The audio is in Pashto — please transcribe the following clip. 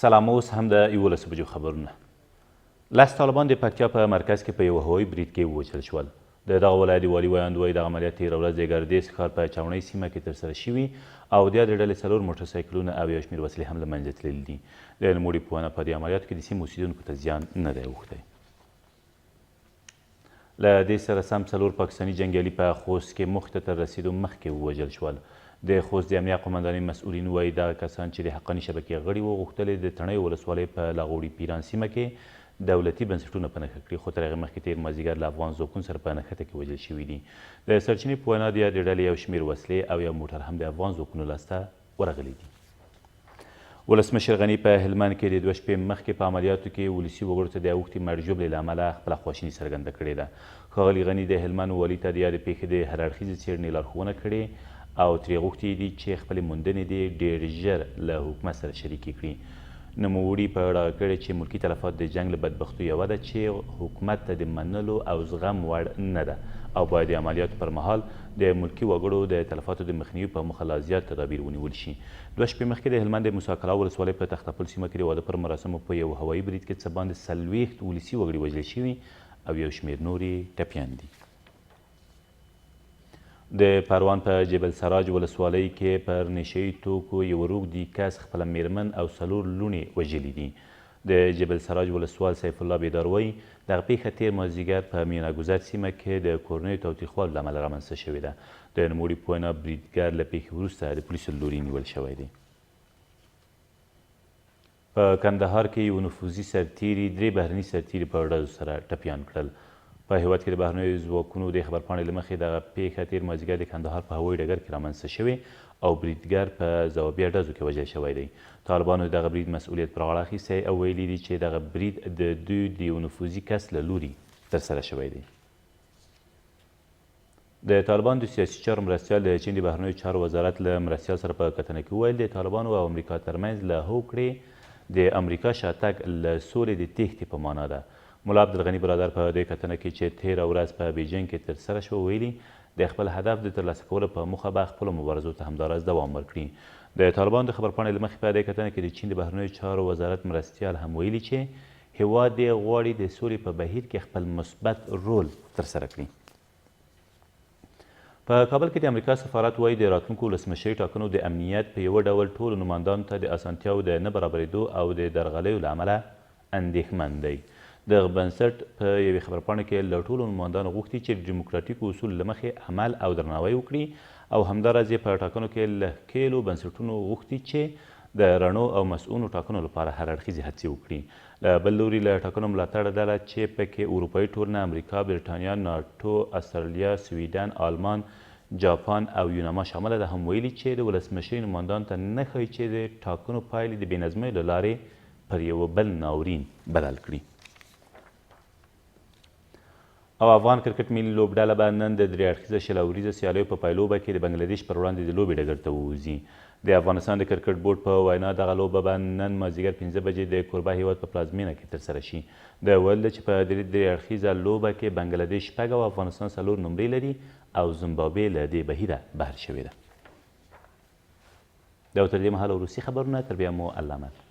سلام، اوس هم د 11 بجو خبرونه. 10 طالبان د پکتیا په مرکز کې په یو هوایي برید کې ووژل شول. د دغه ولایت د والي ویاند وایي دغه عملیات تېره ورځ د ګردیز ښار په چاونۍ سیمه کې ترسره شوي او د یادې ډلې 4 موټرسایکلونه او یو شمېر وسلې هم له منځه تللي دي. د نوموړي په ونه په دې عملیاتو کې د سیمې اوسېدونکو ته زیان نه دی اوښتی. له دې سره سم 4 پاکستاني جنګیالي په خوست کې موخې ته تر رسېدو مخکې ووژل شول. د خوست د امنیه قومندانۍ مسؤلین وایي دغه کسان چې د حقاني شبکې غړي وو غوښتل د تڼیو ولسوالۍ په لاغوړي پیران سیمه کې دولتي بنسټونه په نښه کړي، خو تر هغې مخکې تېر مازدیګر له افغان ځواکونو سره په نښته کې وژل شوي دي. د سرچینې په وینا د یادې ډلې یو شمېر وسلې او یو موټر هم د افغان ځواکونو لاسته ورغلي دي. ولسمشر غني په هلمند کې د 2 شپې مخکې په عملیاتو کې ولسي وګړو ته د اوښتې مړژوبلې له امله خپله خواشیني څرګنده کړې ده. ښاغلي غني د هلمند والي ته د یادې پیښې د هر اړخیزې څېړنې لارښوونه کړې او ترې غوښتي دي چې خپلې موندنې دې ډېر ژر له حکومت سره شریکې کړي. نوموړي په ډاګه کړې چې ملکي تلفات د جنګ له بدبختیو یوه ده چې حکومت ته د منلو او زغم وړ نه ده او باید د عملیاتو پر مهال د ملکي وګړو د تلفاتو د مخنیوي په موخه لا زیات تدابیر ونیول شي. 2 شپې مخکې د هلمند د موسی کلا ولسوالۍ په تختپل سیمه کې د واده پر مراسمو په یو هوایي برید کې څه باندې 40 ولسي وګړي وژل شوي او یو شمېر نور یې ټپیان دي. د پروان په جبل سراج ولسوالۍ کې پر نشه یي توکو یو روږدي کس خپله میرمن او 4 لوڼې وژلي دي. د جبل سراج ولسوال سیف الله بیدار وایي دغه پیښه تېر مازدیګر په میانګذر سیمه کې د کورنیو تاوتریخوالو له امله رامنځته شوې ده. د نوموړي په وینا بریدګر له پیښې وروسته د پولیسو له لوري نیول شوی دی. په کندهار کې یو نفوذي سرتیري 3 بهرني سرتیري په ډزو سره ټپیان کړل. په هیواد کې د بهرنیو ځواکونو د خبرپاڼې له مخې دغه پیښه تېر مازدیګر د کندهار په هوایي ډګر کې رامنځته شوې او بریدګر په ځوابیه ډزو کې وژل شوی دی. طالبانو دغه برید مسؤلیت پر غاړه اخیستی او ویلي دي چې دغه برید د دوی د یو نفوذي کس له لوري ترسره شوی دی. د طالبانو د سیاسي چارو مرستیال د چین د بهرنیو چارو وزارت له مرستیال سره په کتنه کې وویل د طالبانو او امریکا ترمنځ له هوکړې د امریکا شاتګ له سولې د تېښتې په معنا ده. ملا عبدالغني برادر په دې کتنه کې چې تېره ورځ په بیجینګ کې ترسره شوه ویلي د خپل هدف د ترلاسه کولو په موخه به خپلو مبارزو ته همداراز دوام ورکړي. د طالبانو د خبرپاڼې له مخې په دې کتنه کې د چین د بهرنیو چارو وزارت مرستیال هم ویلي چې هیواد یې غواړي د سولې په بهیر کې خپل مثبت رول ترسره کړي. په کابل کې د امریکا سفارت وایي د راتلونکو ولسمشري ټاکنو د امنیت په یوه ډول ټولو نمایندانو ته د اسانتیاوو د نه برابرېدو او د درغلیو له امله اندېښمن دی. دغه بنسټ په یوې خبرپاڼه کې له ټولو نمایندانو غوښتي چې د ډیموکراتیکو اصولو له مخې عمل او درناوی وکړي او همداراز یې په ټاکنو کې له ښکېلو بنسټونو غوښتي چې د رڼو او مسؤونو ټاکنو لپاره هر اړخیزې هڅې وکړي. له بل لوري له ټاکنو ملاتړ ډله چې پکې اروپایي ټولنه، امریکا، برېټانیا، ناټو، استرالیا، سویډن، آلمان، جاپان او یوناما شامله ده هم ویلي چې د ولسمشري نمایندانو ته نه ښایي چې د ټاکنو پایلې د بېنظمۍ له لارې پر یوه بل ناورین بدل کړي. او افغان کرکټ ملي لوبډله به نن د 3 اړخیزه شل اوریزه سیالیو په پایلوبه کې د بنګلادیش پر وړاندې د لوبې ډګر ته ووځي. د افغانستان د کرکټ بورډ په وینا دغه لوبه به نن مازدیګر 5 بجې د کوربه هیواد په پلازمینه کې ترسره شي. د ویل ده چې په دې 3 اړخیزه لوبه کې بنګلادیش 6 او افغانستان 4 نمرې لري او زیمبابوې له دې بهیره بهر شوې ده. دا تر دې مهاله وروستي خبرونه، تر بیا مو الله امر.